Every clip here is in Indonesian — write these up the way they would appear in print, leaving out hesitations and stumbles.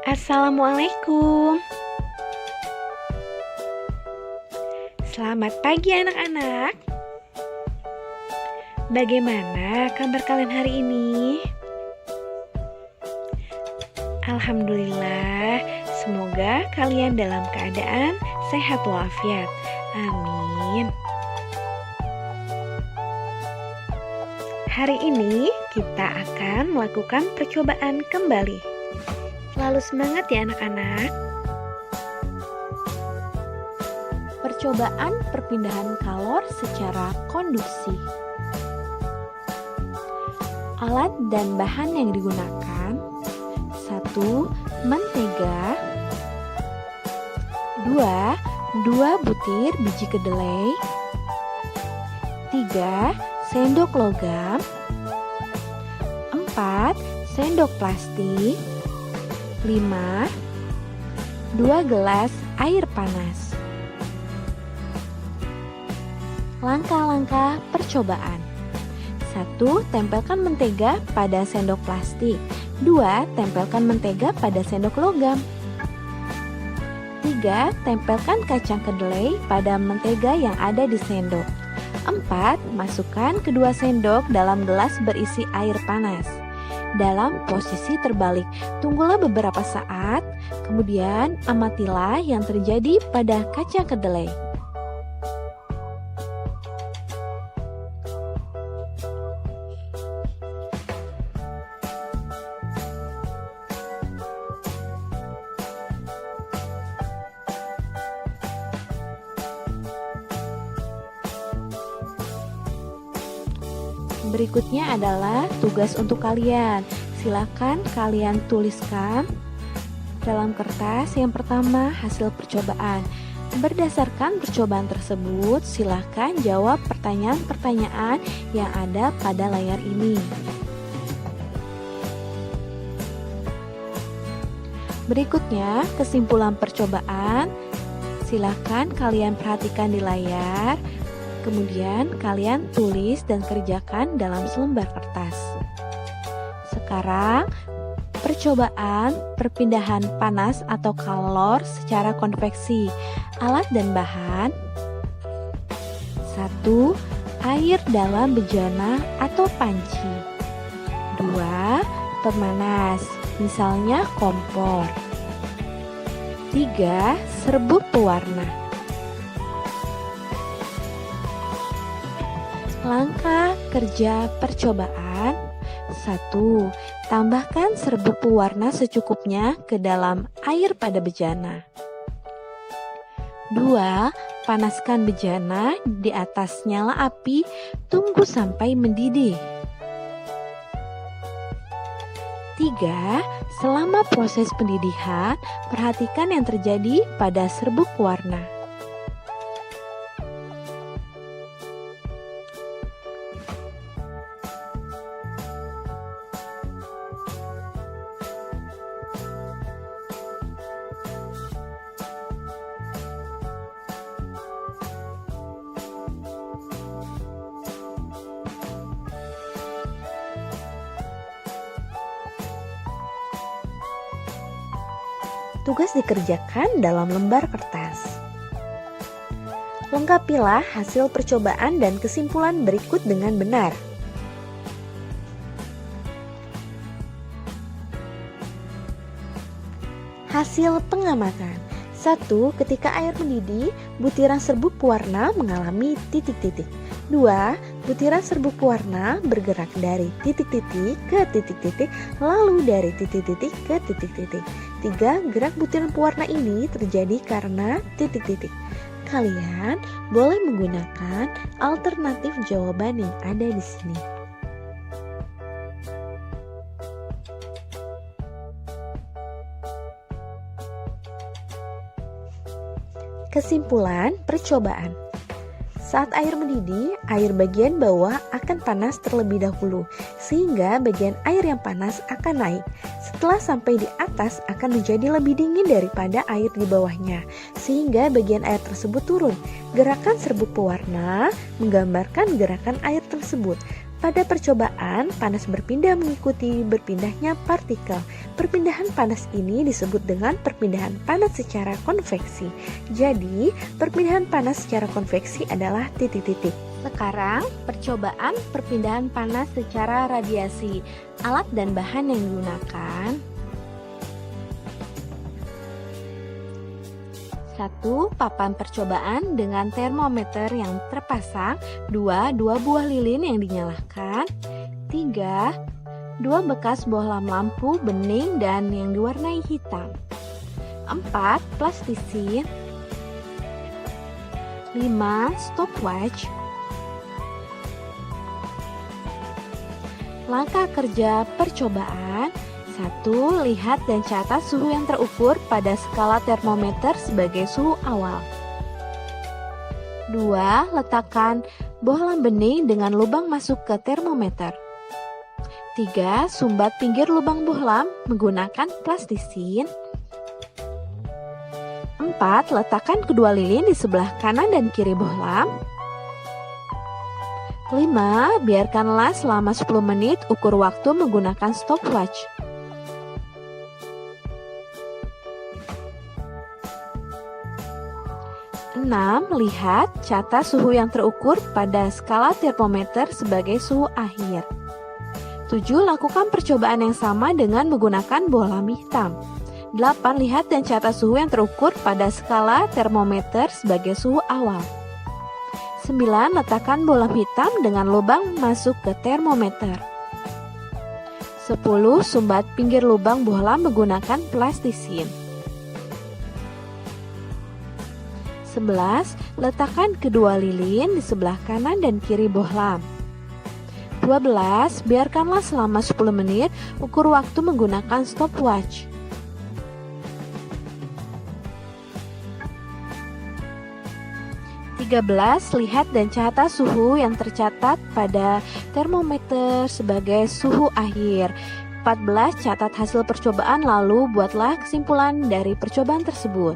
Assalamualaikum. Selamat pagi anak-anak. Bagaimana kabar kalian hari ini? Alhamdulillah, semoga kalian dalam keadaan sehat walafiat. Amin. Hari ini kita akan melakukan percobaan kembali. Selalu semangat ya anak-anak. Percobaan perpindahan kalor secara konduksi. Alat dan bahan yang digunakan: 1. Mentega. 2 butir biji kedelai. 3 sendok logam. 4 sendok plastik. 5 2 gelas air panas. Langkah-langkah percobaan. 1. Tempelkan mentega pada sendok plastik. 2. Tempelkan mentega pada sendok logam. 3. Tempelkan kacang kedelai pada mentega yang ada di sendok. 4. Masukkan kedua sendok dalam gelas berisi air panas dalam posisi terbalik. Tunggulah beberapa saat, kemudian amatilah yang terjadi pada kacang kedelai. Berikutnya adalah tugas untuk kalian. Silakan kalian tuliskan dalam kertas yang pertama hasil percobaan. Berdasarkan percobaan tersebut, silakan jawab pertanyaan-pertanyaan yang ada pada layar ini. Berikutnya, kesimpulan percobaan. Silakan kalian perhatikan di layar. Kemudian kalian tulis dan kerjakan dalam selembar kertas. Sekarang percobaan perpindahan panas atau kalor secara konveksi. Alat dan bahan: 1. Air dalam bejana atau panci. 2. Pemanas, misalnya kompor. 3. Serbuk pewarna. Langkah kerja percobaan. 1. Tambahkan serbuk pewarna secukupnya ke dalam air pada bejana. 2. Panaskan bejana di atas nyala api, tunggu sampai mendidih. 3. Selama proses pendidihan, perhatikan yang terjadi pada serbuk pewarna. Tugas dikerjakan dalam lembar kertas. Lengkapilah hasil percobaan dan kesimpulan berikut dengan benar. Hasil pengamatan. 1. Ketika air mendidih, butiran serbuk pewarna mengalami titik-titik. 2. Butiran serbuk pewarna bergerak dari titik-titik ke titik-titik, lalu dari titik-titik ke titik-titik. 3. Gerak butiran pewarna ini terjadi karena titik-titik. Kalian boleh menggunakan alternatif jawaban yang ada di sini. Kesimpulan percobaan. Saat air mendidih, air bagian bawah akan panas terlebih dahulu, sehingga bagian air yang panas akan naik. Setelah sampai di atas akan menjadi lebih dingin daripada air di bawahnya, sehingga bagian air tersebut turun. Gerakan serbuk pewarna menggambarkan gerakan air tersebut. Pada percobaan, panas berpindah mengikuti berpindahnya partikel. Perpindahan panas ini disebut dengan perpindahan panas secara konveksi. Jadi, perpindahan panas secara konveksi adalah titik-titik. Sekarang, percobaan perpindahan panas secara radiasi. Alat dan bahan yang digunakan: 1. Papan percobaan dengan termometer yang terpasang. 2. Dua buah lilin yang dinyalakan. 3. Dua bekas bohlam lampu bening dan yang diwarnai hitam. 4. Plastisin. 5. Stopwatch. Langkah kerja percobaan: 1. Lihat dan catat suhu yang terukur pada skala termometer sebagai suhu awal. 2. Letakkan bohlam bening dengan lubang masuk ke termometer. 3. Sumbat pinggir lubang bohlam menggunakan plastisin. 4. Letakkan kedua lilin di sebelah kanan dan kiri bohlam. 5. Biarkanlah selama 10 menit, ukur waktu menggunakan stopwatch. 6. Lihat, catat suhu yang terukur pada skala termometer sebagai suhu akhir. 7. Lakukan percobaan yang sama dengan menggunakan bohlam hitam. 8. Lihat dan catat suhu yang terukur pada skala termometer sebagai suhu awal. 9. Letakkan bohlam hitam dengan lubang masuk ke termometer. 10. Sumbat pinggir lubang bohlam menggunakan plastisin. 11. Letakkan kedua lilin di sebelah kanan dan kiri bohlam. 12. Biarkanlah selama 10 menit, ukur waktu menggunakan stopwatch. 13. Lihat dan catat suhu yang tercatat pada termometer sebagai suhu akhir. 14. Catat hasil percobaan lalu buatlah kesimpulan dari percobaan tersebut.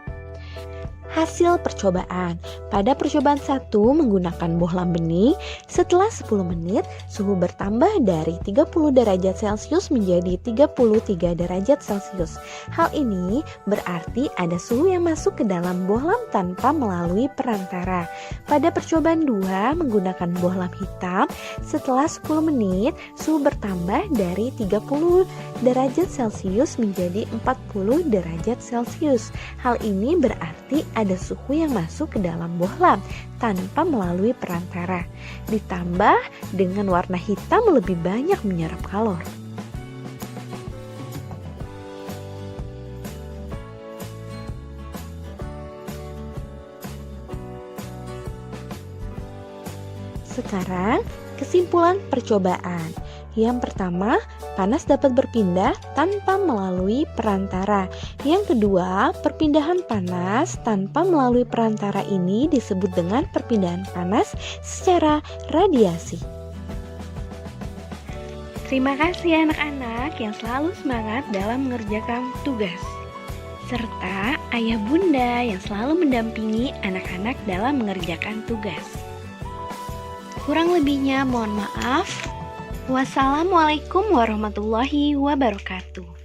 Hasil percobaan: pada percobaan 1 menggunakan bohlam bening, setelah 10 menit suhu bertambah dari 30 derajat Celcius menjadi 33 derajat Celcius. Hal ini berarti ada suhu yang masuk ke dalam bohlam tanpa melalui perantara. Pada percobaan 2 menggunakan bohlam hitam, setelah 10 menit suhu bertambah dari 30 derajat Celcius menjadi 40 derajat Celcius. Hal ini berarti ada suhu yang masuk ke dalam bohlam tanpa melalui perantara, ditambah dengan warna hitam lebih banyak menyerap kalor. Sekarang, kesimpulan percobaan. Yang pertama, panas dapat berpindah tanpa melalui perantara. Yang kedua, perpindahan panas tanpa melalui perantara ini disebut dengan perpindahan panas secara radiasi. Terima kasih anak-anak yang selalu semangat dalam mengerjakan tugas, serta ayah bunda yang selalu mendampingi anak-anak dalam mengerjakan tugas. Kurang lebihnya mohon maaf. Wassalamualaikum warahmatullahi wabarakatuh.